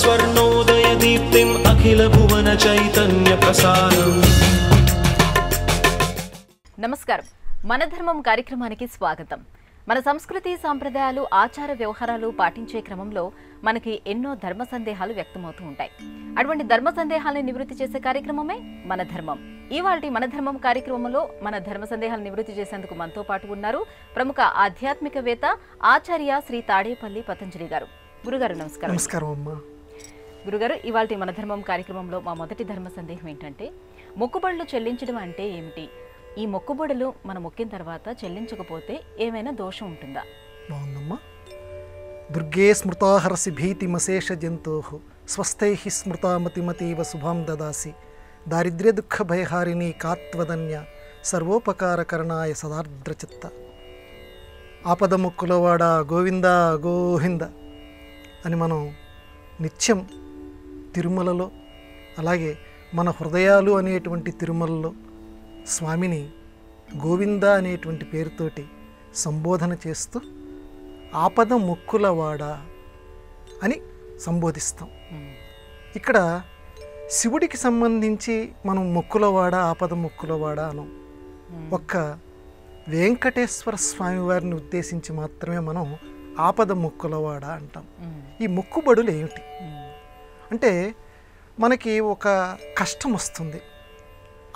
స్వర్ణోదయ దీప్తిం అఖిల భువన చైతన్య ప్రసారం. నమస్కారం. మన ధర్మం కార్యక్రమానికి స్వాగతం. మన సంస్కృతి సాంప్రదాయాలు ఆచార వ్యవహారాలు పాటించే క్రమంలో మనకి ఎన్నో ధర్మ సందేహాలు వ్యక్తమవుతూ ఉంటాయి. అటువంటి ధర్మ సందేహాలను నివృత్తి చేసే కార్యక్రమమే మన ధర్మం. ఇవాల్టి మన ధర్మం కార్యక్రమంలో మన ధర్మ సందేహాలను నివృత్తి చేసేందుకు మనతో పాటు ఉన్నారు ప్రముఖ ఆధ్యాత్మికవేత్త ఆచార్య శ్రీ తాడేపల్లి పతంజలి గారు. గురుగారు నమస్కారం. నమస్కారం అమ్మా. గురుగారు, ఇవాల్టి మన ధర్మం కార్యక్రమంలో మా మొదటి ధర్మ సందేహం ఏంటంటే, మొక్కుబడులు చెల్లించడం అంటే ఏమిటి? ఈ మొక్కుబడులు మనం మొక్కిన తర్వాత చెల్లించకపోతే ఏమైనా దోషం ఉంటుందా? బాగుందమ్మా. దుర్గే స్మృతాహరసి భీతిమశేష జంతో స్వస్థై స్మృతామతిమతీవ శుభాం దదాసి దారిద్ర్య దుఃఖ భయహారిణి కాత్వదన్య సర్వోపకారకరణాయ సదార్ద్రచిత్త. ఆపద మొక్కులవాడ గోవింద గోవింద అని మనం నిత్యం తిరుమలలో, అలాగే మన హృదయాలు అనేటువంటి తిరుమలలో స్వామిని గోవింద అనేటువంటి పేరుతోటి సంబోధన చేస్తూ ఆపద మొక్కులవాడ అని సంబోధిస్తాం. ఇక్కడ శివుడికి సంబంధించి మనం మొక్కులవాడ, ఆపద మొక్కులవాడ అనం. ఒక్క వెంకటేశ్వర స్వామి వారిని ఉద్దేశించి మాత్రమే మనం ఆపద మొక్కులవాడ అంటాం. ఈ మొక్కుబడులు ఏమిటి అంటే, మనకి ఒక కష్టం వస్తుంది.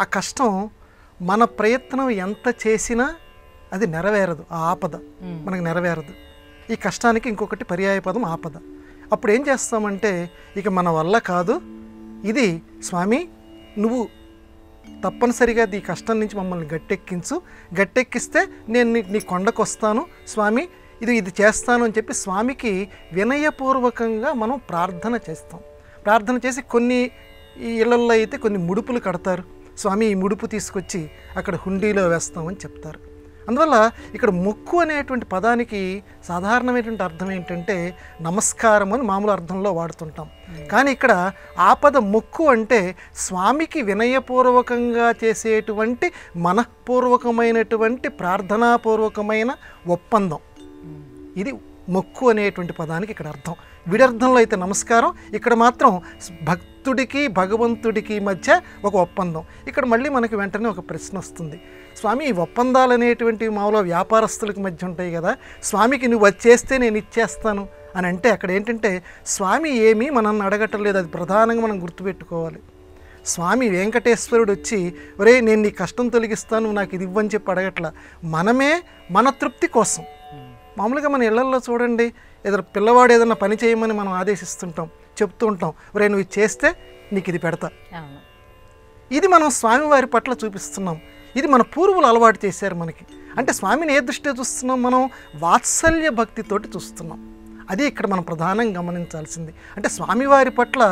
ఆ కష్టం మన ప్రయత్నం ఎంత చేసినా అది నెరవేరదు. ఆ ఆపద మనకు నెరవేరదు. ఈ కష్టానికి ఇంకొకటి పర్యాయ పదం ఆపద. అప్పుడు ఏం చేస్తామంటే, ఇక మన వల్ల కాదు, ఇది స్వామి నువ్వు తప్పనిసరిగా ఈ కష్టం నుంచి మమ్మల్ని గట్టెక్కిస్తే నేను నీ కొండకు వస్తాను స్వామి, ఇది చేస్తాను అని చెప్పి స్వామికి వినయపూర్వకంగా మనం ప్రార్థన చేస్తాం. ప్రార్థన చేసి కొన్ని ఈ ఇళ్లల్లో అయితే కొన్ని ముడుపులు కడతారు. స్వామి ఈ ముడుపు తీసుకొచ్చి అక్కడ హుండీలో వేస్తామని చెప్తారు. అందువల్ల ఇక్కడ మొక్కు అనేటువంటి పదానికి సాధారణమైనటువంటి అర్థం ఏంటంటే నమస్కారం అని మామూలు అర్థంలో వాడుతుంటాం. కానీ ఇక్కడ ఆపద మొక్కు అంటే స్వామికి వినయపూర్వకంగా చేసేటువంటి మనఃపూర్వకమైనటువంటి ప్రార్థనాపూర్వకమైన ఒప్పందం. ఇది మొక్కు అనేటువంటి పదానికి ఇక్కడ అర్థం. విడర్థంలో అయితే నమస్కారం, ఇక్కడ మాత్రం భక్తుడికి భగవంతుడికి మధ్య ఒక ఒప్పందం. ఇక్కడ మళ్ళీ మనకి వెంటనే ఒక ప్రశ్న వస్తుంది. స్వామి ఈ ఒప్పందాలు అనేటువంటి మామూలుగా వ్యాపారస్తులకు మధ్య ఉంటాయి కదా, స్వామికి నువ్వు వచ్చేస్తే నేను ఇచ్చేస్తాను అని అంటే అక్కడ ఏంటంటే స్వామి ఏమీ మనల్ని అడగటం లేదు. అది ప్రధానంగా మనం గుర్తుపెట్టుకోవాలి. స్వామి వెంకటేశ్వరుడు వచ్చి ఒరే నేను నీ కష్టం తొలగిస్తాను నాకు ఇది ఇవ్వని చెప్పి అడగట్లా. మనమే మన తృప్తి కోసం. మామూలుగా మన ఇళ్లల్లో చూడండి, ఏదైనా పిల్లవాడు ఏదైనా పని చేయమని మనం ఆదేశిస్తుంటాం, చెప్తూ ఉంటాం, ఒరే నువ్వు ఇది చేస్తే నీకు ఇది పెడతా. ఇది మనం స్వామివారి పట్ల చూపిస్తున్నాం. ఇది మన పూర్వులు అలవాటు చేశారు మనకి. అంటే స్వామిని ఏ దృష్టితో చూస్తున్నాం? మనం వాత్సల్య భక్తితోటి చూస్తున్నాం. అది ఇక్కడ మనం ప్రధానంగా గమనించాల్సింది. అంటే స్వామివారి పట్ల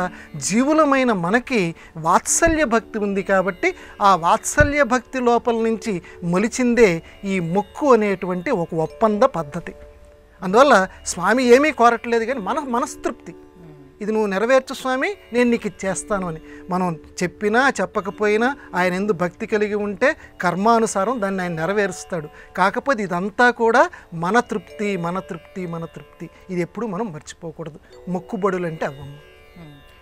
జీవులమైన మనకి వాత్సల్య భక్తి ఉంది కాబట్టి ఆ వాత్సల్య భక్తి లోపల నుంచి మొలిచిందే ఈ మొక్కు అనేటువంటి ఒక ఒప్పంద పద్ధతి. అందువల్ల స్వామి ఏమీ కోరట్లేదు, కానీ మనస్తృప్తి. ఇది నువ్వు నెరవేర్చు స్వామి, నేను నీకు ఇచ్చేస్తాను అని మనం చెప్పినా చెప్పకపోయినా ఆయన ఎందు భక్తి కలిగి ఉంటే కర్మానుసారం దాన్ని ఆయన నెరవేరుస్తాడు. కాకపోతే ఇదంతా కూడా మన తృప్తి. ఇది ఎప్పుడు మనం మర్చిపోకూడదు. మొక్కుబడులు అంటే అవ్వమ్మ.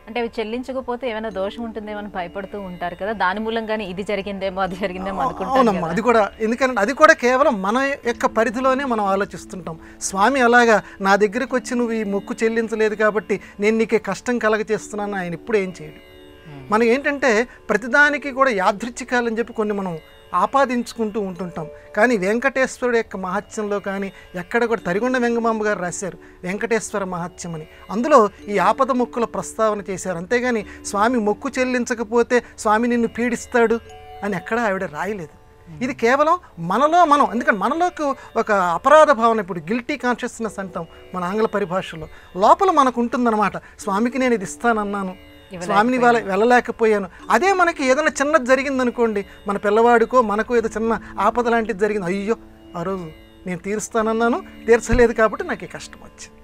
అంటే అవి చెల్లించకపోతే ఏమైనా దోషం ఉంటుందేమో అని భయపడుతూ ఉంటారు కదా, దాని మూలంగానే ఇది జరిగిందేమో అది జరిగిందేమో అనుకుంటాం. అవునమ్మా, అది కూడా. ఎందుకంటే అది కూడా కేవలం మన యొక్క పరిధిలోనే మనం ఆలోచిస్తుంటాం. స్వామి అలాగా నా దగ్గరకు వచ్చి నువ్వు ఈ మొక్కు చెల్లించలేదు కాబట్టి నేను నీకే కష్టం కలగ చేస్తున్నాను ఆయన ఇప్పుడు ఏం చేయడు. మనకి ఏంటంటే ప్రతిదానికి కూడా యాదృచ్ఛికాలని చెప్పి కొన్ని మనం ఆపాదించుకుంటూ ఉంటుంటాం. కానీ వెంకటేశ్వరుడు యొక్క మహత్యంలో కానీ ఎక్కడ కూడా తరిగొండ వెంగమాంబ గారు రాశారు వెంకటేశ్వర మహత్యం అని. అందులో ఈ ఆపద మొక్కుల ప్రస్తావన చేశారు. అంతేగాని స్వామి మొక్కు చెల్లించకపోతే స్వామి నిన్ను పీడిస్తాడు అని ఎక్కడా ఆవిడ రాయలేదు. ఇది కేవలం మనలో మనం. ఎందుకంటే మనలోకి ఒక అపరాధ భావన, ఇప్పుడు గిల్టీ కాన్షియస్నెస్ అంటాం మన ఆంగ్ల పరిభాషలో, లోపల మనకు ఉంటుందన్నమాట. స్వామికి నేను ఇది ఇస్తానన్నాను, స్వామిని వెళ్ళలేకపోయాను. అదే మనకి ఏదైనా చిన్నది జరిగిందనుకోండి, మన పిల్లవాడికో మనకో ఏదో చిన్న ఆపద లాంటిది జరిగింది, అయ్యో ఆ రోజు నేను తీరుస్తానన్నాను, తీర్చలేదు కాబట్టి నాకు ఈ కష్టం వచ్చింది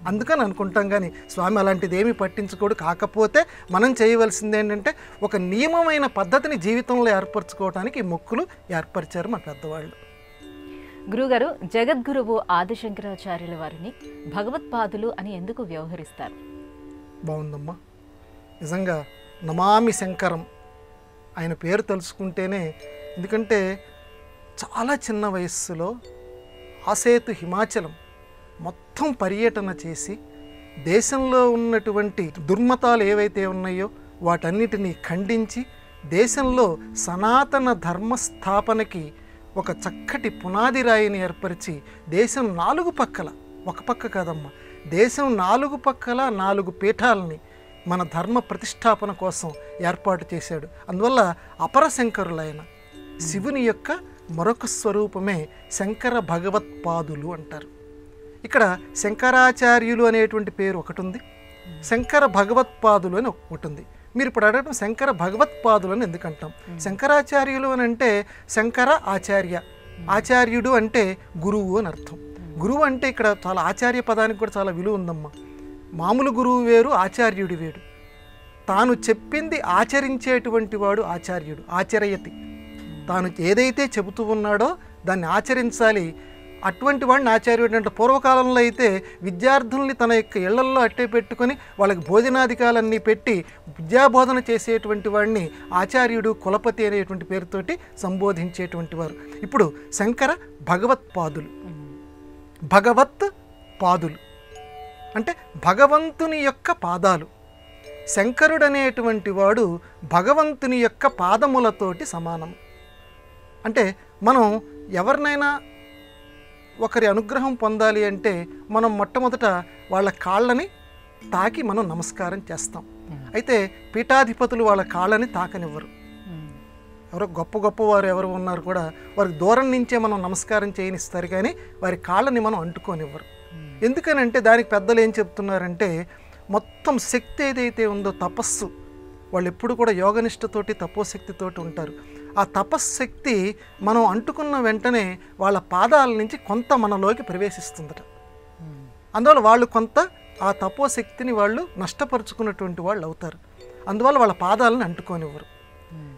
అందుకని అనుకుంటాం. కానీ స్వామి అలాంటిది ఏమీ పట్టించుకోడు. కాకపోతే మనం చేయవలసింది ఏంటంటే ఒక నియమమైన పద్ధతిని జీవితంలో ఏర్పరచుకోవడానికి ఈ మొక్కులు ఏర్పరిచారు మా పెద్దవాళ్ళు. గురుగారు, జగద్గురువు ఆదిశంకరాచార్యుల వారిని భగవత్పాదులు అని ఎందుకు వ్యవహరిస్తారు? బాగుందమ్మా. నిజంగా నమామి శంకరం ఆయన పేరు తలుచుకుంటేనే, ఎందుకంటే చాలా చిన్న వయస్సులో ఆసేతు హిమాచలం మొత్తం పర్యటన చేసి దేశంలో ఉన్నటువంటి దుర్మతాలు ఏవైతే ఉన్నాయో వాటన్నిటినీ ఖండించి దేశంలో సనాతన ధర్మస్థాపనకి ఒక చక్కటి పునాది రాయిని ఏర్పరిచి దేశం 4 పక్కల, ఒక పక్క కాదమ్మా, దేశం 4 పక్కల 4 పీఠాలని మన ధర్మ ప్రతిష్టాపన కోసం ఏర్పాటు చేశాడు. అందువల్ల అపర శంకరులైన శివుని యొక్క మరొక స్వరూపమే శంకర భగవత్పాదులు అంటారు. ఇక్కడ శంకరాచార్యులు అనేటువంటి పేరు ఒకటి ఉంది, శంకర భగవత్పాదులు అని ఒకటి ఉంది. మీరు ఇప్పుడు అడగడం శంకర భగవత్పాదులు అని ఎందుకంటాం? శంకరాచార్యులు అని అంటే శంకర ఆచార్య, ఆచార్యుడు అంటే గురువు అని అర్థం. గురువు అంటే ఇక్కడ చాలా ఆచార్య పదానికి కూడా చాలా విలువ ఉందమ్మా. మామూలు గురువు వేరు, ఆచార్యుడి వేరు. తాను చెప్పింది ఆచరించేటువంటి వాడు ఆచార్యుడు. ఆచరయతి, తాను ఏదైతే చెబుతూ ఉన్నాడో దాన్ని ఆచరించాలి, అటువంటి వాడిని ఆచార్యుడు అంటే. పూర్వకాలంలో అయితే విద్యార్థుల్ని తన యొక్క ఇళ్లల్లో అట్టే పెట్టుకొని వాళ్ళకి భోజనాధికాలన్నీ పెట్టి విద్యాబోధన చేసేటువంటి వాడిని ఆచార్యుడు, కులపతి అనేటువంటి పేరుతోటి సంబోధించేటువంటి వారు. ఇప్పుడు శంకర భగవత్పాదులు, భగవత్ పాదులు అంటే భగవంతుని యొక్క పాదాలు. శంకరుడు అనేటువంటి వాడు భగవంతుని యొక్క పాదములతోటి సమానం. అంటే మనం ఎవరినైనా ఒకరి అనుగ్రహం పొందాలి అంటే మనం మొట్టమొదట వాళ్ళ కాళ్ళని తాకి మనం నమస్కారం చేస్తాం. అయితే పీఠాధిపతులు వాళ్ళ కాళ్ళని తాకనివ్వరు. ఎవరో గొప్ప గొప్పవారు ఎవరు ఉన్నారు కూడా వారికి దూరం నుంచే మనం నమస్కారం చేయనిస్తారు, కానీ వారి కాళ్ళని మనం అంటుకోనివ్వరు. ఎందుకనంటే దానికి పెద్దలు ఏం చెప్తున్నారంటే, మొత్తం శక్తి ఏదైతే ఉందో తపస్సు, వాళ్ళు ఎప్పుడు కూడా యోగనిష్టతోటి తపోశక్తితోటి ఉంటారు. ఆ తపశ్శక్తి మనం అంటుకున్న వెంటనే వాళ్ళ పాదాల నుంచి కొంత మనలోకి ప్రవేశిస్తుందట. అందువల్ల వాళ్ళు కొంత ఆ తపోశక్తిని వాళ్ళు నష్టపరుచుకున్నటువంటి వాళ్ళు అవుతారు. అందువల్ల వాళ్ళ పాదాలను అంటుకోనివ్వరు.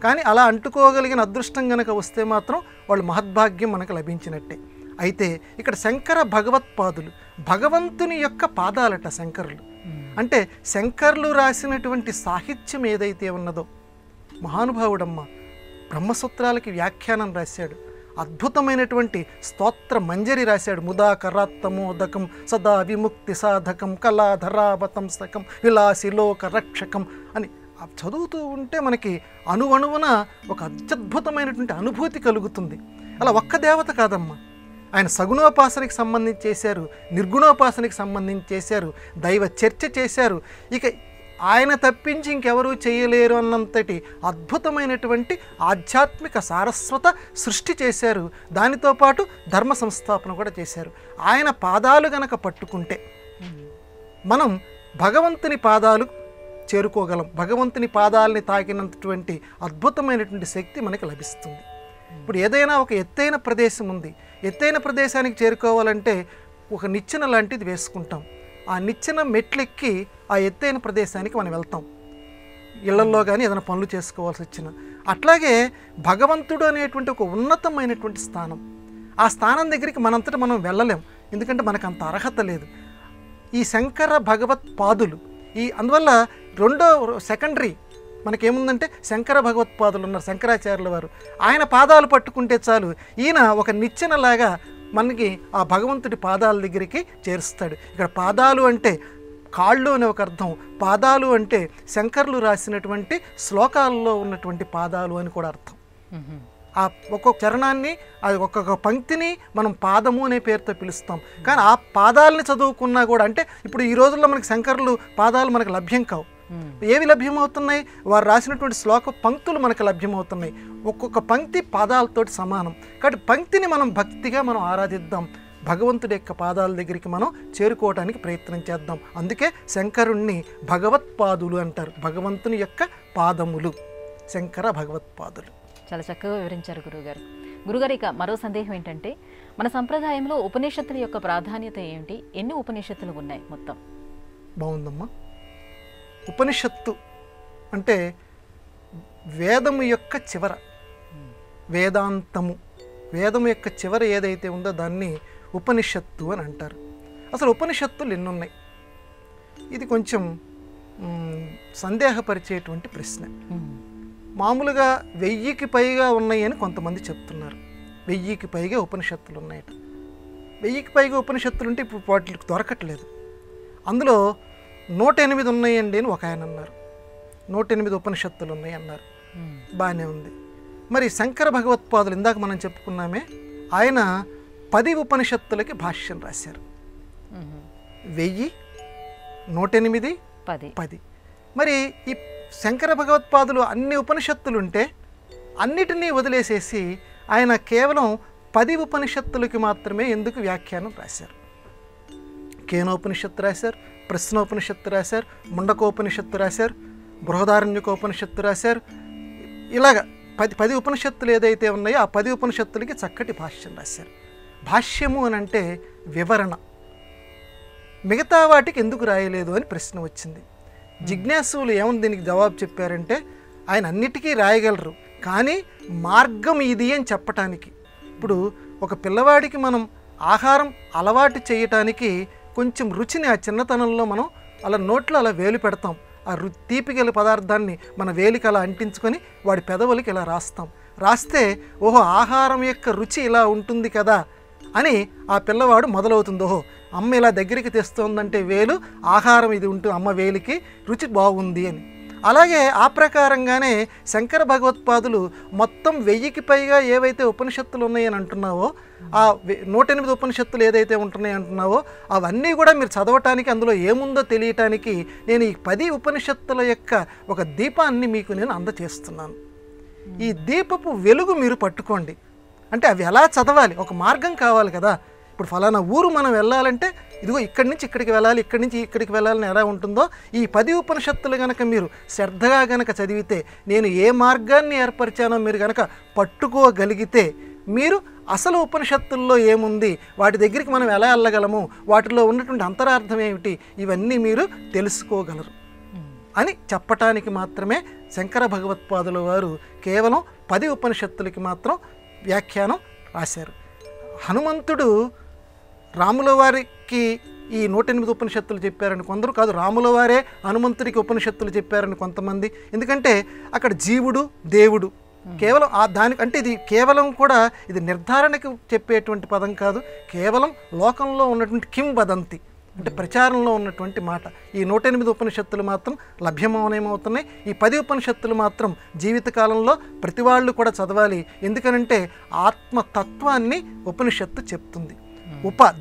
కానీ అలా అంటుకోగలిగిన అదృష్టం కనుక వస్తే మాత్రం వాళ్ళు మహద్భాగ్యం మనకు లభించినట్టే. అయితే ఇక్కడ శంకర భగవత్పాదులు, భగవంతుని యొక్క పాదాలట శంకరులు. అంటే శంకర్లు రాసినటువంటి సాహిత్యం ఏదైతే ఉన్నదో, మహానుభావుడమ్మ బ్రహ్మసూత్రాలకి వ్యాఖ్యానం రాశాడు, అద్భుతమైనటువంటి స్తోత్ర మంజరి రాశాడు. ముదా కరాత్తమోదకం సదా విముక్తి సాధకం కళాధరావతంసకం విలాసి లోక రక్షకం అని చదువుతూ ఉంటే మనకి అణువణువున ఒక అత్యద్భుతమైనటువంటి అనుభూతి కలుగుతుంది. అలా ఒక్క దేవత కాదమ్మా, ఆయన సగుణోపాసనకి సంబంధించి చేశారు, నిర్గుణోపాసనకి సంబంధించి చేశారు, దైవ చర్చ చేశారు. ఇక ఆయన తప్పించి ఇంకెవరూ చేయలేరు అన్నంతటి అద్భుతమైనటువంటి ఆధ్యాత్మిక సారస్వత సృష్టి చేశారు. దానితో పాటు ధర్మ సంస్థాపన కూడా చేశారు. ఆయన పాదాలు గనక పట్టుకుంటే మనం భగవంతుని పాదాలు చేరుకోగలం. భగవంతుని పాదాలని తాకినంతటువంటి అద్భుతమైనటువంటి శక్తి మనకి లభిస్తుంది. ఇప్పుడు ఏదైనా ఒక ఎత్తైన ప్రదేశం ఉంది, ఎత్తైన ప్రదేశానికి చేరుకోవాలంటే ఒక నిచ్చెన లాంటిది వేసుకుంటాం. ఆ నిచ్చెన మెట్లెక్కి ఆ ఎత్తైన ప్రదేశానికి మనం వెళ్తాం, ఇళ్లల్లో కానీ ఏదైనా పనులు చేసుకోవాల్సి వచ్చిన. అట్లాగే భగవంతుడు అనేటువంటి ఒక ఉన్నతమైనటువంటి స్థానం, ఆ స్థానం దగ్గరికి మనంతటా మనం వెళ్ళలేం, ఎందుకంటే మనకు అంత అర్హత లేదు. ఈ శంకర భగవత్పాదులు అందువల్ల రెండో సెకండరీ మనకేముందంటే శంకర భగవత్పాదులు ఉన్నారు, శంకరాచార్యుల వారు. ఆయన పాదాలు పట్టుకుంటే చాలు, ఈయన ఒక నిచ్చెనలాగా మనకి ఆ భగవంతుడి పాదాల దగ్గరికి చేరుస్తాడు. ఇక్కడ పాదాలు అంటే కాళ్ళు అనే ఒక అర్థం, పాదాలు అంటే శంకర్లు రాసినటువంటి శ్లోకాల్లో ఉన్నటువంటి పాదాలు అని కూడా అర్థం. ఆ ఒక్కొక్క చరణాన్ని, అది ఒక్కొక్క పంక్తిని మనం పాదము అనే పేరుతో పిలుస్తాం. కానీ ఆ పాదాలని చదువుకున్నా కూడా, అంటే ఇప్పుడు ఈ రోజుల్లో మనకి శంకర్లు పాదాలు మనకు లభ్యం కావు. ఏవి లభ్యమవుతున్నాయి? వారు రాసినటువంటి శ్లోక పంక్తులు మనకు లభ్యమవుతున్నాయి. ఒక్కొక్క పంక్తి పాదాలతోటి సమానం. కాబట్టి పంక్తిని మనం భక్తిగా మనం ఆరాధిద్దాం, భగవంతుడి యొక్క పాదాల దగ్గరికి మనం చేరుకోవడానికి ప్రయత్నం చేద్దాం. అందుకే శంకరుణ్ణి భగవత్పాదులు అంటారు, భగవంతుని యొక్క పాదములు, శంకర భగవత్పాదులు. చాలా చక్కగా వివరించారు గురువుగారు. గురుగారు, ఇక మరో సందేహం ఏంటంటే, మన సంప్రదాయంలో ఉపనిషత్తుల యొక్క ప్రాధాన్యత ఏమిటి? ఎన్ని ఉపనిషత్తులు ఉన్నాయి మొత్తం? బాగుందమ్మా. ఉపనిషత్తు అంటే వేదము యొక్క చివర, వేదాంతము, వేదము యొక్క చివర ఏదైతే ఉందో దాన్ని ఉపనిషత్తు అని అంటారు. అసలు ఉపనిషత్తులు ఎన్నున్నాయి? ఇది కొంచెం సందేహపరిచేటువంటి ప్రశ్న. మామూలుగా 1000కి పైగా ఉన్నాయి అని కొంతమంది చెప్తున్నారు. 1000కి పైగా ఉపనిషత్తులు ఉన్నాయట. 1000కి పైగా ఉపనిషత్తులు ఉంటే ఇప్పుడు వాటికి దొరకట్లేదు. అందులో 108 ఉన్నాయండి అని ఒక ఆయన అన్నారు. 108 ఉపనిషత్తులు ఉన్నాయి అన్నారు. బాగానే ఉంది. మరి శంకర భగవత్పాదులు ఇందాక మనం చెప్పుకున్నామే, ఆయన 10 ఉపనిషత్తులకి భాష్యం రాశారు. 1000, 108, 10. మరి ఈ శంకర భగవత్పాదులు అన్ని ఉపనిషత్తులు ఉంటే అన్నిటినీ వదిలేసేసి ఆయన కేవలం 10 ఉపనిషత్తులకి మాత్రమే ఎందుకు వ్యాఖ్యానం రాశారు? కేనోపనిషత్తు రాశారు, ప్రశ్నోపనిషత్తు రాశారు, ముండకోపనిషత్తు రాశారు, బృహదారణ్యకోపనిషత్తు రాశారు. ఇలాగ 10 ఉపనిషత్తులు ఏదైతే ఉన్నాయో ఆ 10 ఉపనిషత్తులకి చక్కటి భాష్యం రాశారు. భాష్యము అని అంటే వివరణ. మిగతా వాటికి ఎందుకు రాయలేదు అని ప్రశ్న వచ్చింది. జిజ్ఞాసులు ఏమని దీనికి జవాబు చెప్పారంటే, ఆయన అన్నిటికీ రాయగలరు, కానీ మార్గం ఇది అని చెప్పటానికి. ఇప్పుడు ఒక పిల్లవాడికి మనం ఆహారం అలవాటు చేయటానికి కొంచెం రుచిని ఆ చిన్నతనంలో మనం అలా నోట్లో అలా వేలు పెడతాం. ఆ తీపిగల పదార్థాన్ని మన వేలికి అలా అంటించుకొని వాడి పెదవులకి ఇలా రాస్తే ఓహో ఆహారం యొక్క రుచి ఇలా ఉంటుంది కదా అని ఆ పిల్లవాడు మొదలవుతుంది. ఓహో అమ్మ ఇలా దగ్గరికి తెస్తోందంటే వేలు ఆహారం ఇది ఉంటుంది, అమ్మ వేలికి రుచి బాగుంది అని. అలాగే ఆ ప్రకారంగానే శంకర భగవత్పాదులు మొత్తం 1000కి పైగా ఏవైతే ఉపనిషత్తులు ఉన్నాయని అంటున్నావో, ఆ 108 ఉపనిషత్తులు ఏదైతే ఉంటున్నాయి అంటున్నావో అవన్నీ కూడా మీరు చదవటానికి, అందులో ఏముందో తెలియటానికి నేను ఈ 10 ఉపనిషత్తుల యొక్క ఒక దీపాన్ని మీకు నేను అందచేస్తున్నాను. ఈ దీపపు వెలుగు మీరు పట్టుకోండి. అంటే అవి ఎలా చదవాలి, ఒక మార్గం కావాలి కదా. ఇప్పుడు ఫలానా ఊరు మనం వెళ్ళాలంటే ఇదిగో ఇక్కడి నుంచి ఇక్కడికి వెళ్ళాలి, ఇక్కడి నుంచి ఇక్కడికి వెళ్ళాలని ఎలా ఉంటుందో ఈ 10 ఉపనిషత్తులు కనుక మీరు శ్రద్ధగా గనక చదివితే, నేను ఏ మార్గాన్ని ఏర్పరిచానో మీరు కనుక పట్టుకోగలిగితే, మీరు అసలు ఉపనిషత్తుల్లో ఏముంది, వాటి దగ్గరికి మనం ఎలా వెళ్ళగలము, వాటిలో ఉన్నటువంటి అంతరార్థం ఏమిటి, ఇవన్నీ మీరు తెలుసుకోగలరు అని చెప్పటానికి మాత్రమే శంకర భగవత్పాదుల వారు కేవలం 10 ఉపనిషత్తులకి మాత్రం వ్యాఖ్యానం రాశారు. హనుమంతుడు రాముల వారికి ఈ 108 ఉపనిషత్తులు చెప్పారని కొందరు, కాదు రాముల వారే హనుమంతుడికి ఉపనిషత్తులు చెప్పారని కొంతమంది. ఎందుకంటే అక్కడ జీవుడు దేవుడు కేవలం దానికంటే ఇది కేవలం కూడా ఇది నిర్ధారణకు చెప్పేటువంటి పదం కాదు, కేవలం లోకంలో ఉన్నటువంటి కింవదంతి అంటే ప్రచారంలో ఉన్నటువంటి మాట. ఈ 108 ఉపనిషత్తులు మాత్రం లభ్యమవుతున్నాయి. ఈ 10 ఉపనిషత్తులు మాత్రం జీవితకాలంలో ప్రతి వాళ్ళు కూడా చదవాలి. ఎందుకనంటే ఆత్మతత్వాన్ని ఉపనిషత్తు చెప్తుంది.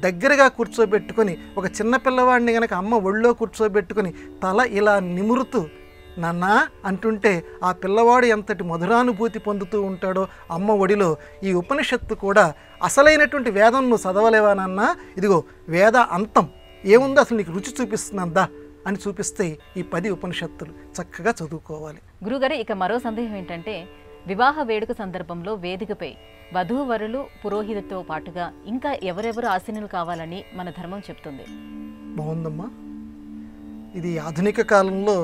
దగ్గరగా కూర్చోబెట్టుకొని ఒక చిన్న పిల్లవాడిని కనుక అమ్మ ఒళ్ళో కూర్చోబెట్టుకొని తల ఇలా నిమురుతూ నాన్న అంటుంటే ఆ పిల్లవాడు ఎంతటి మధురానుభూతి పొందుతూ ఉంటాడో అమ్మ ఒడిలో. ఈ ఉపనిషత్తు కూడా అసలైనటువంటి వేదం నువ్వు చదవలేవా నాన్న, ఇదిగో వేద అంతం ఏముందో అసలు నీకు రుచి చూపిస్తుందా అని చూపిస్తే ఈ 10 ఉపనిషత్తులు చక్కగా చదువుకోవాలి. గురుగారు, ఇక మరో సందేహం ఏంటంటే, వివాహ వేడుక సందర్భంలో వేదికపై వధూవరులు పురోహితులతో పాటుగా ఇంకా ఎవరెవరు ఆసీనులు కావాలని మన ధర్మం చెప్తుంది. బాగుందమ్మా. ఇది ఆధునిక కాలంలో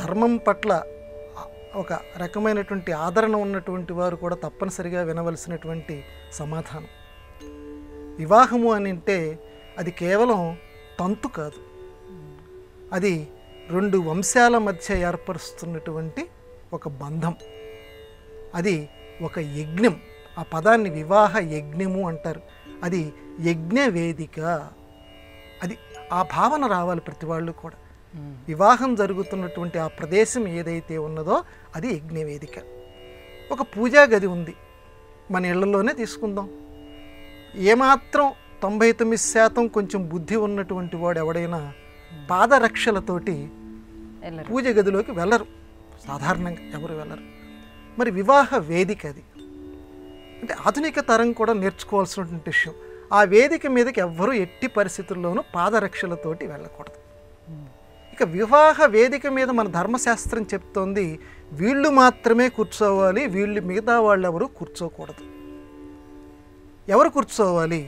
ధర్మం పట్ల ఒక రకమైనటువంటి ఆదరణ ఉన్నటువంటి వారు కూడా తప్పనిసరిగా వినవలసినటువంటి సమాధానం. వివాహము అని అంటే అది కేవలం తంతు కాదు, అది 2 వంశాల మధ్య ఏర్పరుస్తున్నటువంటి ఒక బంధం, అది ఒక యజ్ఞం. ఆ పదాన్ని వివాహ యజ్ఞము అంటారు. అది యజ్ఞ వేదిక. అది ఆ భావన రావాలి ప్రతి వాళ్ళు కూడా. వివాహం జరుగుతున్నటువంటి ఆ ప్రదేశం ఏదైతే ఉన్నదో అది యజ్ఞవేదిక. ఒక పూజా గది ఉంది, మన ఇళ్లలోనే తీసుకుందాం. ఏమాత్రం 99% కొంచెం బుద్ధి ఉన్నటువంటి వాడు ఎవడైనా పాదరక్షలతోటి పూజ గదిలోకి వెళ్ళరు, సాధారణంగా ఎవరు వెళ్ళరు. మరి వివాహ వేదిక అది అంటే ఆధునిక తరం కూడా నేర్చుకోవాల్సినటువంటి విషయం. ఆ వేదిక మీదకి ఎవ్వరూ ఎట్టి పరిస్థితుల్లోనూ పాదరక్షలతోటి వెళ్ళకూడదు. ఇక వివాహ వేదిక మీద మన ధర్మశాస్త్రం చెప్తోంది వీళ్ళు మాత్రమే కూర్చోవాలి, వీళ్ళు మిగతా వాళ్ళు ఎవరు కూర్చోకూడదు. ఎవరు కూర్చోవాలి?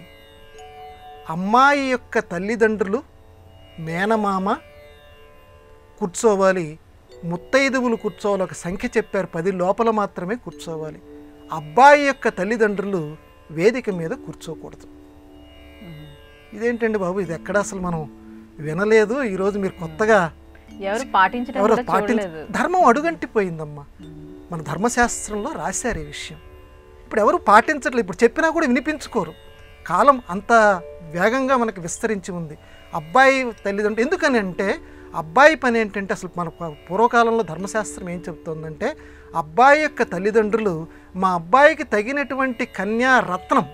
అమ్మాయి యొక్క తల్లిదండ్రులు, మేనమామ కూర్చోవాలి, ముత్తైదువులు కూర్చోవాలి. ఒక సంఖ్య చెప్పారు, 10 లోపల మాత్రమే కూర్చోవాలి. అబ్బాయి యొక్క తల్లిదండ్రులు వేదిక మీద కూర్చోకూడదు. ఇదేంటండి బాబు, ఇది ఎక్కడ అసలు మనం వినలేదు, ఈరోజు మీరు కొత్తగా ఎవరు పాటించడం ఎవరో కూడా చూడలేదు. ధర్మం అడుగంటిపోయిందమ్మా. మన ధర్మశాస్త్రంలో రాశారు ఈ విషయం. ఇప్పుడు ఎవరు పాటించట్లేదు. ఇప్పుడు చెప్పినా కూడా వినిపించుకోరు. కాలం అంత వేగంగా మనకు విస్తరించి ఉంది. అబ్బాయి తల్లిదండ్రులు ఎందుకని అంటే అబ్బాయి పని ఏంటంటే అసలు మన పూర్వకాలంలో ధర్మశాస్త్రం ఏం చెప్తుందంటే అబ్బాయి యొక్క తల్లిదండ్రులు మా అబ్బాయికి తగినటువంటి కన్యా రత్నం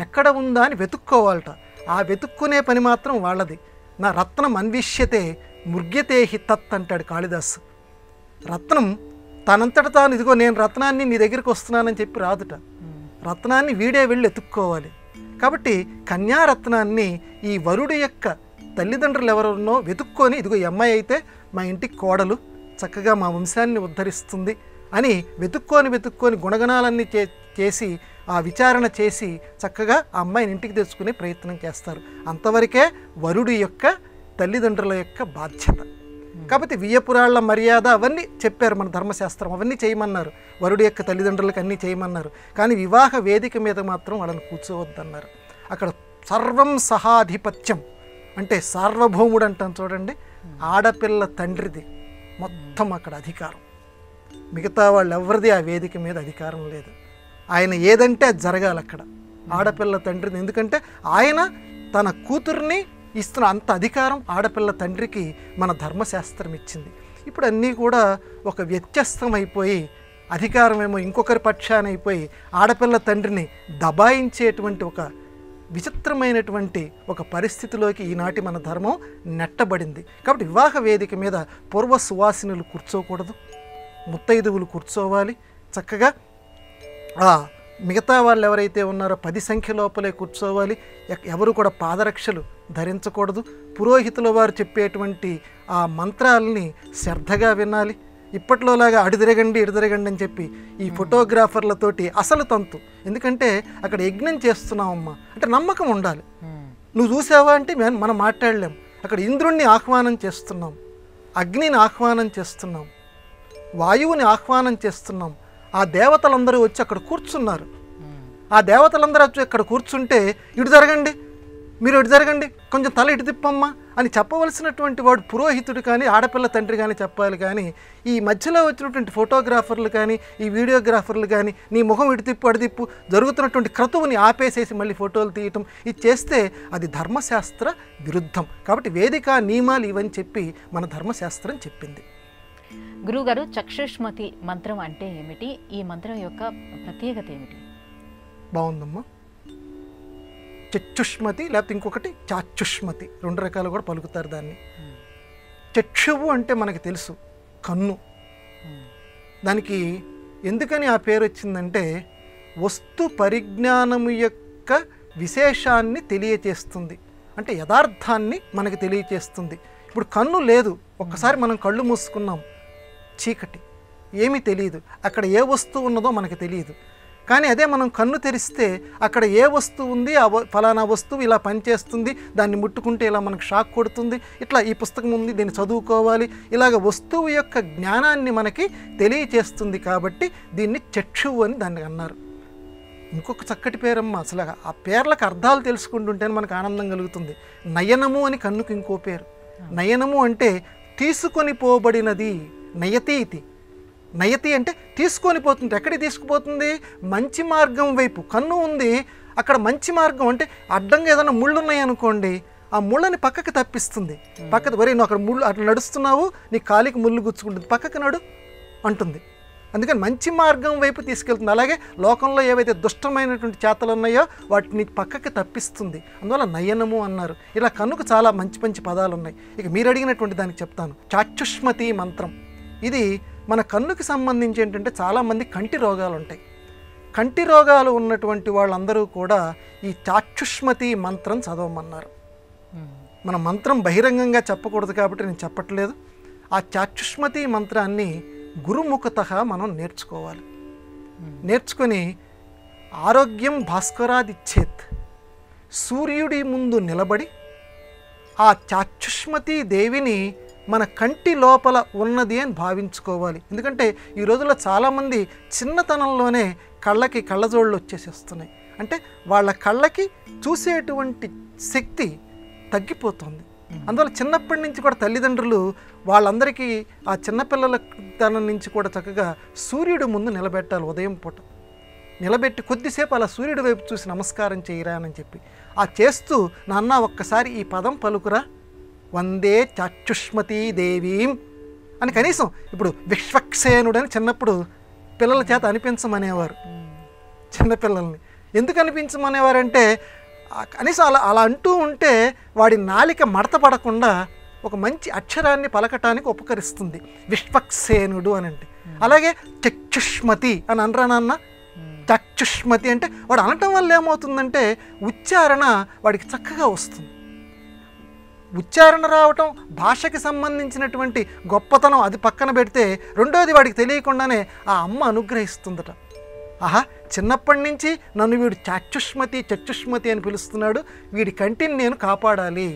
ఎక్కడ ఉందా అని వెతుక్కోవాలట. ఆ వెతుక్కునే పని మాత్రం వాళ్ళది. నా రత్నం అన్విష్యతే మృగ్యతే హి తత్ అంటాడు కాళిదాసు. రత్నం తనంతట తాను ఇదిగో నేను రత్నాన్ని నీ దగ్గరికి వస్తున్నానని చెప్పి రాదుట. రత్నాన్ని వీడే వెళ్ళి ఎత్తుక్కోవాలి. కాబట్టి కన్యారత్నాన్ని ఈ వరుడి యొక్క తల్లిదండ్రులు ఎవరున్నో వెతుక్కొని ఇదిగో ఈ అమ్మాయి అయితే మా ఇంటికి కోడలు, చక్కగా మా వంశాన్ని ఉద్ధరిస్తుంది అని వెతుక్కొని గుణగణాలన్నీ చేసి ఆ విచారణ చేసి చక్కగా ఆ అమ్మాయిని ఇంటికి తెచ్చుకునే ప్రయత్నం చేస్తారు. అంతవరకే వరుడి యొక్క తల్లిదండ్రుల యొక్క బాధ్యత. కాబట్టి వియ్యపురాళ్ల మర్యాద అవన్నీ చెప్పారు మన ధర్మశాస్త్రం. అవన్నీ చేయమన్నారు. వరుడి యొక్క తల్లిదండ్రులకు అన్నీ చేయమన్నారు. కానీ వివాహ వేదిక మీద మాత్రం వాళ్ళని కూర్చోవద్దన్నారు. అక్కడ సర్వం సహాధిపత్యం అంటే సార్వభౌముడు అంటాం చూడండి. ఆడపిల్ల తండ్రిది మొత్తం అక్కడ అధికారం. మిగతా వాళ్ళు ఎవరిది ఆ వేదిక మీద అధికారం లేదు. ఆయన ఏదంటే అది జరగాలి అక్కడ. ఆడపిల్ల తండ్రిది. ఎందుకంటే ఆయన తన కూతుర్ని ఇస్తున్న అంత అధికారం ఆడపిల్ల తండ్రికి మన ధర్మశాస్త్రం ఇచ్చింది. ఇప్పుడు అన్నీ కూడా ఒక వ్యత్యస్తం అయిపోయి అధికారం ఏమో ఇంకొకరి పక్షాన అయిపోయి ఆడపిల్ల తండ్రిని దబాయించేటువంటి ఒక విచిత్రమైనటువంటి ఒక పరిస్థితిలోకి ఈనాటి మన ధర్మం నెట్టబడింది. కాబట్టి వివాహ వేదిక మీద పూర్వ సువాసినులు కూర్చోకూడదు, ముత్తైదువులు కూర్చోవాలి. చక్కగా మిగతా వాళ్ళు ఎవరైతే ఉన్నారో 10 సంఖ్య లోపలే కూర్చోవాలి. ఎవరు కూడా పాదరక్షలు ధరించకూడదు. పురోహితుల వారు చెప్పేటువంటి ఆ మంత్రాలని శ్రద్ధగా వినాలి. ఇప్పట్లోలాగా అడిదిరగండి ఇడిదిరగండి అని చెప్పి ఈ ఫోటోగ్రాఫర్లతోటి అసలు తంతు. ఎందుకంటే అక్కడ యజ్ఞం చేస్తున్నామమ్మా అంటే నమ్మకం ఉండాలి. నువ్వు చూసావా అంటే మనం మాట్లాడలేం. అక్కడ ఇంద్రుణ్ణి ఆహ్వానం చేస్తున్నాం, అగ్నిని ఆహ్వానం చేస్తున్నాం, వాయువుని ఆహ్వానం చేస్తున్నాం. ఆ దేవతలందరూ వచ్చి అక్కడ కూర్చున్నారు. ఆ దేవతలందరూ వచ్చి అక్కడ కూర్చుంటే ఇటు జరగండి, మీరు ఇటు జరగండి, కొంచెం తల ఇటు తిప్పమ్మా అని చెప్పవలసినటువంటి వాడు పురోహితుడు కానీ ఆడపిల్ల తండ్రి కానీ చెప్పాలి. కానీ ఈ మధ్యలో వచ్చినటువంటి ఫోటోగ్రాఫర్లు కానీ ఈ వీడియోగ్రాఫర్లు కానీ నీ ముఖం ఇటు తిప్పు అటు తిప్పు జరుగుతున్నటువంటి క్రతువుని ఆపేసేసి మళ్ళీ ఫోటోలు తీయటం ఇది చేస్తే అది ధర్మశాస్త్ర విరుద్ధం. కాబట్టి వేదిక నియమాలు ఇవని చెప్పి మన ధర్మశాస్త్రం చెప్పింది. గురువుగారు, చక్షుష్మతి మంత్రం అంటే ఏమిటి? ఈ మంత్రం యొక్క ప్రత్యేకత ఏమిటి? బాగుందమ్మా. చక్షుష్మతి లేకపోతే ఇంకొకటి చాచుష్మతి, 2 రకాలు కూడా పలుకుతారు దాన్ని. చక్షువు అంటే మనకి తెలుసు కన్ను. దానికి ఎందుకని ఆ పేరు వచ్చిందంటే వస్తు పరిజ్ఞానము యొక్క విశేషాన్ని తెలియచేస్తుంది, అంటే యథార్థాన్ని మనకి తెలియచేస్తుంది. ఇప్పుడు కన్ను లేదు, ఒక్కసారి మనం కళ్ళు మూసుకున్నాం, చీకటి, ఏమీ తెలియదు, అక్కడ ఏ వస్తువు ఉన్నదో మనకు తెలియదు. కానీ అదే మనం కన్ను తెరిస్తే అక్కడ ఏ వస్తువు ఉంది, ఆ ఫలానా వస్తువు ఇలా పనిచేస్తుంది, దాన్ని ముట్టుకుంటే ఇలా మనకు షాక్ కొడుతుంది, ఇట్లా ఈ పుస్తకం ఉంది దీన్ని చదువుకోవాలి, ఇలాగ వస్తువు యొక్క జ్ఞానాన్ని మనకి తెలియచేస్తుంది. కాబట్టి దీన్ని చక్షువు అని దాన్ని అన్నారు. ఇంకొక చక్కటి పేరమ్మ. అసలు ఆ పేర్లకు అర్థాలు తెలుసుకుంటుంటేనే మనకు ఆనందం కలుగుతుంది. నయనము అని కన్నుకు ఇంకో పేరు. నయనము అంటే తీసుకొని పోబడినది. నయతి ఇది. నయతి అంటే తీసుకొని పోతుంది. ఎక్కడికి తీసుకుపోతుంది? మంచి మార్గం వైపు. కన్ను ఉంది, అక్కడ మంచి మార్గం అంటే అడ్డంగా ఏదైనా ముళ్ళు ఉన్నాయి అనుకోండి, ఆ ముళ్ళని పక్కకి తప్పిస్తుంది. పక్కకి వరే నువ్వు అక్కడ ముళ్ళు అట్లా నడుస్తున్నావు, నీ కాలికి ముళ్ళు గుచ్చుకుంటుంది, పక్కకి నడు అంటుంది. అందుకని మంచి మార్గం వైపు తీసుకెళ్తుంది. అలాగే లోకంలో ఏవైతే దుష్టమైనటువంటి చేతలు ఉన్నాయో వాటిని పక్కకి తప్పిస్తుంది. అందువల్ల నయనము అన్నారు. ఇలా కన్నుకు చాలా మంచి మంచి పదాలు ఉన్నాయి. ఇక మీరు అడిగినటువంటి దానికి చెప్తాను. చాచుష్మతి మంత్రం ఇది మన కన్నుకి సంబంధించి ఏంటంటే చాలామంది కంటి రోగాలు ఉంటాయి. కంటి రోగాలు ఉన్నటువంటి వాళ్ళందరూ కూడా ఈ చాచుష్మతి మంత్రం చదవమన్నారు. మన మంత్రం బహిరంగంగా చెప్పకూడదు కాబట్టి నేను చెప్పట్లేదు. ఆ చాచుష్మతి మంత్రాన్ని గురుముఖత మనం నేర్చుకోవాలి. నేర్చుకొని ఆరోగ్యం భాస్కరాదిచ్చేత్, సూర్యుడి ముందు నిలబడి ఆ చాచుష్మతి దేవిని మన కంటి లోపల ఉన్నది అని భావించుకోవాలి. ఎందుకంటే ఈ రోజుల్లో చాలామంది చిన్నతనంలోనే కళ్ళకి కళ్ళజోళ్ళు వచ్చేసేస్తున్నాయి. అంటే వాళ్ళ కళ్ళకి చూసేటువంటి శక్తి తగ్గిపోతుంది. అందువల్ల చిన్నప్పటి నుంచి కూడా తల్లిదండ్రులు వాళ్ళందరికీ ఆ చిన్నపిల్లల తనం నుంచి కూడా చక్కగా సూర్యుడు ముందు నిలబెట్టాలి. ఉదయం పూట నిలబెట్టి కొద్దిసేపు అలా సూర్యుడి వైపు చూసి నమస్కారం చేయరా అని చెప్పి ఆ చేస్తూ, నాన్న ఒక్కసారి ఈ పదం పలుకురా, వందే చాచుష్మతీ దేవీం అని కనీసం ఇప్పుడు విశ్వక్సేనుడు అని చిన్నప్పుడు పిల్లల చేత అనిపించమనేవారు. చిన్నపిల్లల్ని ఎందుకు అనిపించమనేవారంటే కనీసం అలా అంటూ ఉంటే వాడి నాలిక మడత పడకుండా ఒక మంచి అక్షరాన్ని పలకటానికి ఉపకరిస్తుంది విశ్వక్సేనుడు అని అంటే. అలాగే చక్షుష్మతి అని అనరా నాన్న, చక్షుష్మతి అంటే వాడు అనటం వల్ల ఏమవుతుందంటే ఉచ్చారణ వాడికి చక్కగా వస్తుంది. ఉచ్చారణ రావటం భాషకి సంబంధించినటువంటి గొప్పతనం అది పక్కన పెడితే, రెండోది వాడికి తెలియకుండానే ఆ అమ్మ అనుగ్రహిస్తుందట. ఆహా, చిన్నప్పటి నుంచి నన్ను వీడు చక్షుష్మతి అని పిలుస్తున్నాడు, వీడి కంటిని నేను కాపాడాలి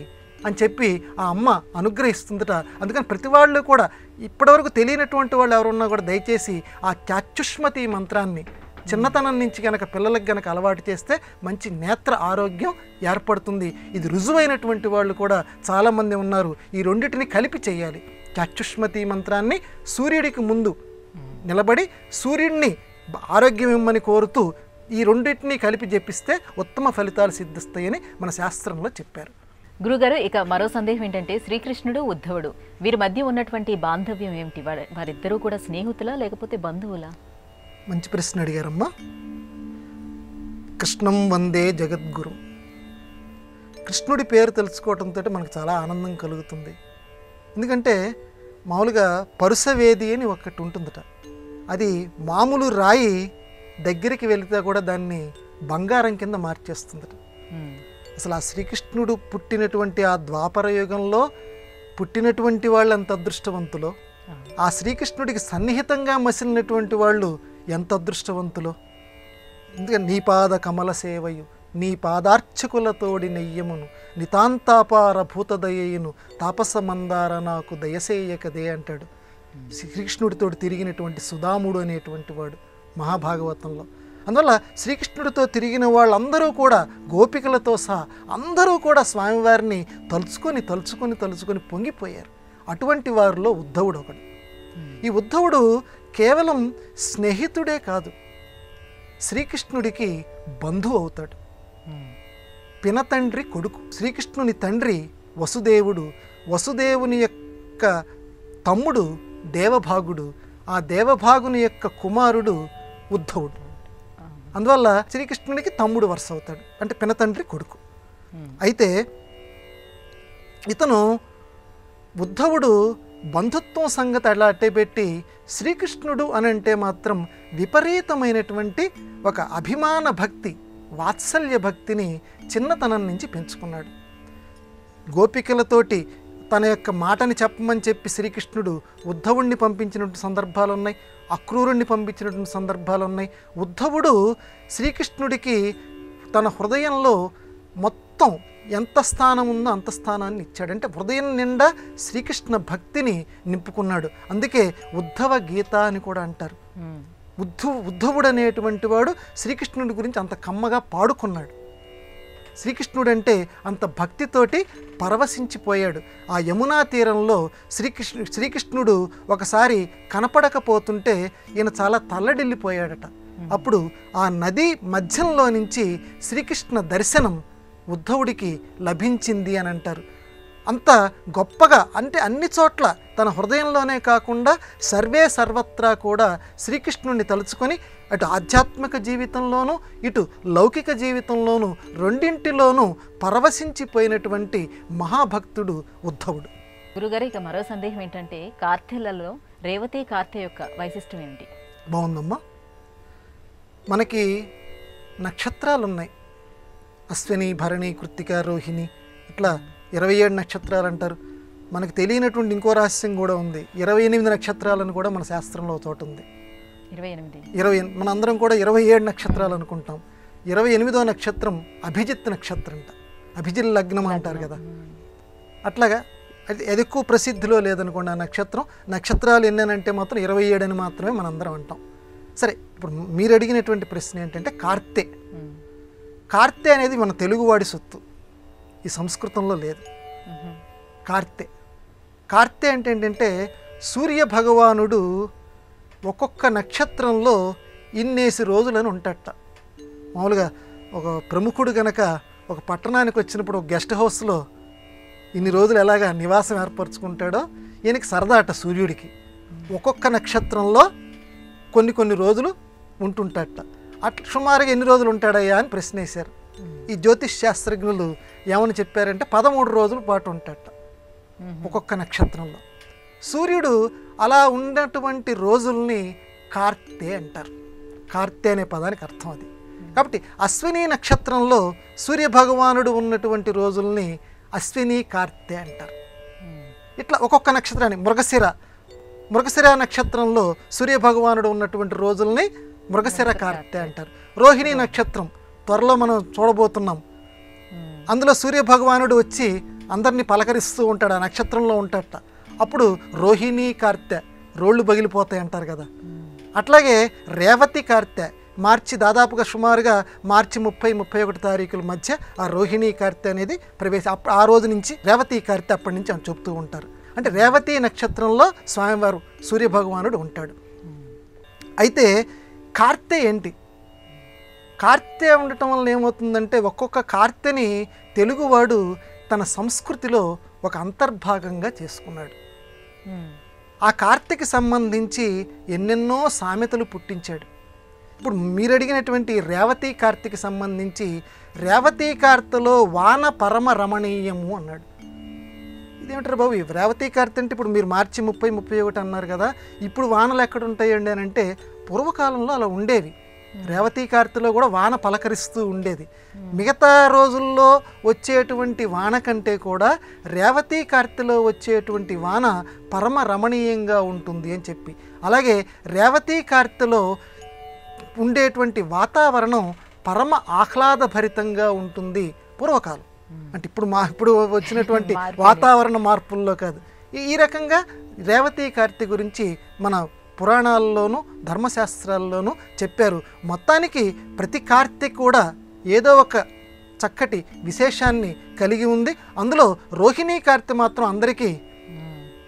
అని చెప్పి ఆ అమ్మ అనుగ్రహిస్తుందట. అందుకని ప్రతి వాళ్ళు కూడా ఇప్పటివరకు తెలియనటువంటి వాళ్ళు ఎవరున్నా కూడా దయచేసి ఆ చక్షుష్మతి మంత్రాన్ని చిన్నతనం నుంచి కనుక పిల్లలకు కనుక అలవాటు చేస్తే మంచి నేత్ర ఆరోగ్యం ఏర్పడుతుంది. ఇది రుజువైనటువంటి వాళ్ళు కూడా చాలామంది ఉన్నారు. ఈ రెండింటిని కలిపి చేయాలి. చక్షుష్మతి మంత్రాన్ని సూర్యుడికి ముందు నిలబడి సూర్యుడిని ఆరోగ్యం ఇమ్మని కోరుతూ ఈ రెండింటినీ కలిపి జపిస్తే ఉత్తమ ఫలితాలు సిద్ధిస్తాయని మన శాస్త్రంలో చెప్పారు. గురుగారు, ఇక మరో సందేహం ఏంటంటే శ్రీకృష్ణుడు ఉద్ధవుడు వీరి మధ్య ఉన్నటువంటి బాంధవ్యం ఏమిటి? వారిద్దరూ కూడా స్నేహితులా లేకపోతే బంధువులా? మంచి ప్రశ్న అడిగారమ్మా. కృష్ణం వందే జగద్గురు. కృష్ణుడి పేరు తెలుసుకోవడంతో మనకు చాలా ఆనందం కలుగుతుంది. ఎందుకంటే మామూలుగా పరుసవేది అని ఒకటి ఉంటుందట. అది మామూలు రాయి దగ్గరికి వెళితే కూడా దాన్ని బంగారం కింద మార్చేస్తుందట. అసలు ఆ శ్రీకృష్ణుడు పుట్టినటువంటి ఆ ద్వాపర యుగంలో పుట్టినటువంటి వాళ్ళు ఎంత అదృష్టవంతులో, ఆ శ్రీకృష్ణుడికి సన్నిహితంగా మసిలినటువంటి వాళ్ళు ఎంత అదృష్టవంతులో. ఎందుకంటే నీ పాద కమల సేవయు నీ పాదార్చకులతోడి నెయ్యమును నితాంతాపార భూతదయ్యను తాపస మందార నాకు దయసేయకదే అంటాడు. శ్రీకృష్ణుడితో తిరిగినటువంటి సుధాముడు అనేటువంటి వాడు మహాభాగవతంలో. అందువల్ల శ్రీకృష్ణుడితో తిరిగిన వాళ్ళందరూ కూడా గోపికలతో సహా అందరూ కూడా స్వామివారిని తలుచుకొని పొంగిపోయారు. అటువంటి వారిలో ఉద్ధవుడు ఒకడు. ఈ ఉద్ధవుడు కేవలం స్నేహితుడే కాదు, శ్రీకృష్ణుడికి బంధువు అవుతాడు. పినతండ్రి కొడుకు. శ్రీకృష్ణుని తండ్రి వసుదేవుడు, వసుదేవుని యొక్క తమ్ముడు దేవభాగుడు, ఆ దేవభాగుని యొక్క కుమారుడు ఉద్ధవుడు. అందువల్ల శ్రీకృష్ణునికి తమ్ముడు వరుస అవుతాడు, అంటే పినతండ్రి కొడుకు. అయితే ఇతను ఉద్ధవుడు బంధుత్వం సంగతి అలా అట్టేపెట్టి శ్రీకృష్ణుడు అని అంటే మాత్రం విపరీతమైనటువంటి ఒక అభిమాన భక్తి, వాత్సల్య భక్తిని చిన్నతనం నుంచి పెంచుకున్నాడు. గోపికలతోటి తన యొక్క మాటని చెప్పమని చెప్పి శ్రీకృష్ణుడు ఉద్ధవుణ్ణి పంపించినటువంటి సందర్భాలు ఉన్నాయి, అక్రూరుణ్ణి పంపించినటువంటి సందర్భాలు ఉన్నాయి. ఉద్ధవుడు శ్రీకృష్ణుడికి తన హృదయంలో మొత్తం ఎంత స్థానం ఉందో అంత స్థానాన్ని ఇచ్చాడు. అంటే హృదయం నిండా శ్రీకృష్ణ భక్తిని నింపుకున్నాడు. అందుకే ఉద్ధవ గీత అని కూడా అంటారు. ఉద్ధవుడు అనేటువంటి వాడు శ్రీకృష్ణుడి గురించి అంత కమ్మగా పాడుకున్నాడు. శ్రీకృష్ణుడు అంటే అంత భక్తితోటి పరవశించిపోయాడు. ఆ యమునా తీరంలో శ్రీకృష్ణుడు ఒకసారి కనపడకపోతుంటే ఈయన చాలా తల్లడిల్లిపోయాడట. అప్పుడు ఆ నది మధ్యంలో నుంచి శ్రీకృష్ణ దర్శనం ఉద్ధవుడికి లభించింది అని అంటారు. అంత గొప్పగా, అంటే అన్ని చోట్ల తన హృదయంలోనే కాకుండా సర్వత్రా కూడా శ్రీకృష్ణుడిని తలుచుకొని అటు ఆధ్యాత్మిక జీవితంలోనూ ఇటు లౌకిక జీవితంలోనూ రెండింటిలోనూ పరవశించిపోయినటువంటి మహాభక్తుడు ఉద్ధవుడు. గురుగారు, ఇక మరో సందేహం ఏంటంటే కార్తెలలో రేవతి కార్తె యొక్క వైశిష్టం ఏమిటి? బాగుందమ్మా. మనకి నక్షత్రాలు ఉన్నాయి, అశ్విని, భరణి, కృత్తిక, రోహిణి, ఇట్లా 27 నక్షత్రాలు అంటారు. మనకు తెలియనటువంటి ఇంకో రహస్యం కూడా ఉంది. 28 నక్షత్రాలను కూడా మన శాస్త్రంలో చోట ఉంది. 28 మన అందరం కూడా 27 నక్షత్రాలు అనుకుంటాం. 28వ నక్షత్రం అభిజిత్ నక్షత్రం అంట, అభిజిత్ లగ్నం అంటారు కదా. అట్లాగా అది ఎక్కువ ప్రసిద్ధిలో లేదనుకోండి ఆ నక్షత్రం. నక్షత్రాలు ఎన్నంటే మాత్రం 27 అని మాత్రమే మనందరం అంటాం. సరే, ఇప్పుడు మీరు అడిగినటువంటి ప్రశ్న ఏంటంటే కార్తె. కార్తె అనేది మన తెలుగువాడి సొత్తు, ఈ సంస్కృతంలో లేదు. కార్తె అంటే ఏంటంటే సూర్య భగవానుడు ఒక్కొక్క నక్షత్రంలో ఇన్నేసి రోజులని ఉంటట. మామూలుగా ఒక ప్రముఖుడు గనక ఒక పట్టణానికి వచ్చినప్పుడు ఒక గెస్ట్ హౌస్లో ఇన్ని రోజులు ఎలాగా నివాసం ఏర్పరచుకుంటాడో ఈయనకి సరదా అట సూర్యుడికి. ఒక్కొక్క నక్షత్రంలో కొన్ని రోజులు ఉంటుంటట. అట్లా సుమారుగా ఎన్ని రోజులు ఉంటాడయ్యా అని ప్రశ్న వేశారు. ఈ జ్యోతిష్ శాస్త్రజ్ఞులు ఏమని చెప్పారంటే 13 రోజుల పాటు ఉంటాట ఒక్కొక్క నక్షత్రంలో. సూర్యుడు అలా ఉన్నటువంటి రోజుల్ని కార్తె అంటారు. కార్తె అనే పదానికి అర్థం అది. కాబట్టి అశ్విని నక్షత్రంలో సూర్యభగవానుడు ఉన్నటువంటి రోజుల్ని అశ్విని కార్తె అంటారు. ఇట్లా ఒక్కొక్క నక్షత్రాన్ని మృగశిర నక్షత్రంలో సూర్యభగవానుడు ఉన్నటువంటి రోజుల్ని మృగశిర కార్తె అంటారు. రోహిణి నక్షత్రం త్వరలో మనం చూడబోతున్నాం. అందులో సూర్యభగవానుడు వచ్చి అందరినీ పలకరిస్తూ ఉంటాడు, ఆ నక్షత్రంలో ఉంటాడట. అప్పుడు రోహిణి కార్తె, రోళ్ళు పగిలిపోతాయి అంటారు కదా. అట్లాగే రేవతి కార్తె దాదాపుగా సుమారుగా మార్చి 30-31 తారీఖుల మధ్య ఆ రోహిణి కార్తె అనేది ఆ రోజు నుంచి రేవతి కార్తె అప్పటి నుంచి అని చెప్తూ ఉంటారు. అంటే రేవతి నక్షత్రంలో స్వామివారు సూర్యభగవానుడు ఉంటాడు. అయితే కార్తె ఏంటి? కార్తె ఉండటం వల్ల ఏమవుతుందంటే ఒక్కొక్క కార్తెని తెలుగువాడు తన సంస్కృతిలో ఒక అంతర్భాగంగా చేసుకున్నాడు. ఆ కార్తెకి సంబంధించి ఎన్నెన్నో సామెతలు పుట్టించాడు. ఇప్పుడు మీరు అడిగినటువంటి రేవతి కార్తెకి సంబంధించి రేవతి కార్తెలో వాన పరమ రమణీయము అన్నాడు. ఇదేమిటారు బాబు, రేవతి కార్తె అంటే ఇప్పుడు మీరు మార్చి 30-31 అన్నారు కదా, ఇప్పుడు వానలు ఎక్కడ ఉంటాయండి అని అంటే పూర్వకాలంలో అలా ఉండేవి. రేవతి కార్తెలో కూడా వాన పలకరిస్తూ ఉండేది. మిగతా రోజుల్లో వచ్చేటువంటి వాన కంటే కూడా రేవతి కార్తెలో వచ్చేటువంటి వాన పరమ రమణీయంగా ఉంటుంది అని చెప్పి, అలాగే రేవతి కార్తెలో ఉండేటువంటి వాతావరణం పరమ ఆహ్లాదభరితంగా ఉంటుంది పూర్వకాలం. అంటే ఇప్పుడు వచ్చినటువంటి వాతావరణ మార్పుల్లో కాదు. ఈ రకంగా రేవతి కార్తె గురించి మన పురాణాల్లోనూ ధర్మశాస్త్రాల్లోనూ చెప్పారు. మొత్తానికి ప్రతి కార్తె కూడా ఏదో ఒక చక్కటి విశేషాన్ని కలిగి ఉంది. అందులో రోహిణి కార్తె మాత్రం అందరికీ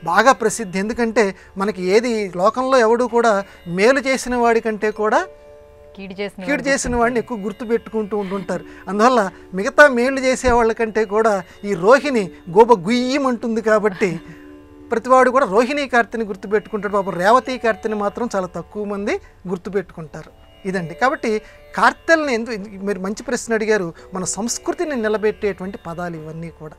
బాగా ప్రసిద్ధి. ఎందుకంటే మనకి ఏది లోకంలో ఎవడు కూడా మేలు చేసిన వాడి కంటే కూడా కీడు చేసిన వాడిని ఎక్కువ గుర్తుపెట్టుకుంటూ ఉంటుంటారు. అందువల్ల మిగతా మేలు చేసే వాళ్ళకంటే కూడా ఈ రోహిణి గోబ గుయ్యమంటుంది కాబట్టి ప్రతివాడు కూడా రోహిణి కార్తెని గుర్తుపెట్టుకుంటాడు. పాపం రేవతి కార్తెని మాత్రం చాలా తక్కువ మంది గుర్తుపెట్టుకుంటారు. ఇదండి. కాబట్టి కార్తెల్ని మీరు మంచి ప్రశ్న అడిగారు. మన సంస్కృతిని నిలబెట్టేటువంటి పదాలు ఇవన్నీ కూడా.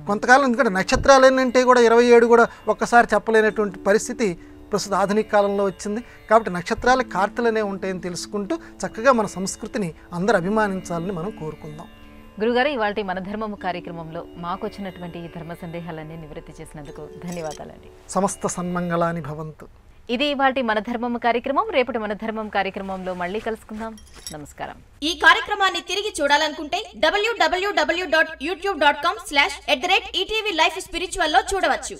కొంతకాలం ఎందుకంటే నక్షత్రాలు ఏంటంటే కూడా 27 కూడా ఒక్కసారి చెప్పలేనటువంటి పరిస్థితి ప్రస్తుత ఆధునిక కాలంలో వచ్చింది. కాబట్టి నక్షత్రాల కార్తెలనే ఉంటాయని తెలుసుకుంటూ చక్కగా మన సంస్కృతిని అందరూ అభిమానించాలని మనం కోరుకుందాం. గురుగారు, ఇవాళ మన ధర్మము కార్యక్రమంలో మాకు వచ్చినటువంటి ఈ ధర్మ సందేహాలన్నీ నివృత్తి చేసినందుకు ధన్యవాదాలండి. సమస్త సన్మంగళాని భవంతు. ఇది ఇవాళ మన ధర్మము కార్యక్రమం. రేపటి మన ధర్మం కార్యక్రమంలో మళ్ళీ కలుసుకుందాం. నమస్కారం. ఈ కార్యక్రమాన్ని తిరిగి చూడాలనుకుంటే www.youtube.com/ETV Life Spiritual లో చూడవచ్చు.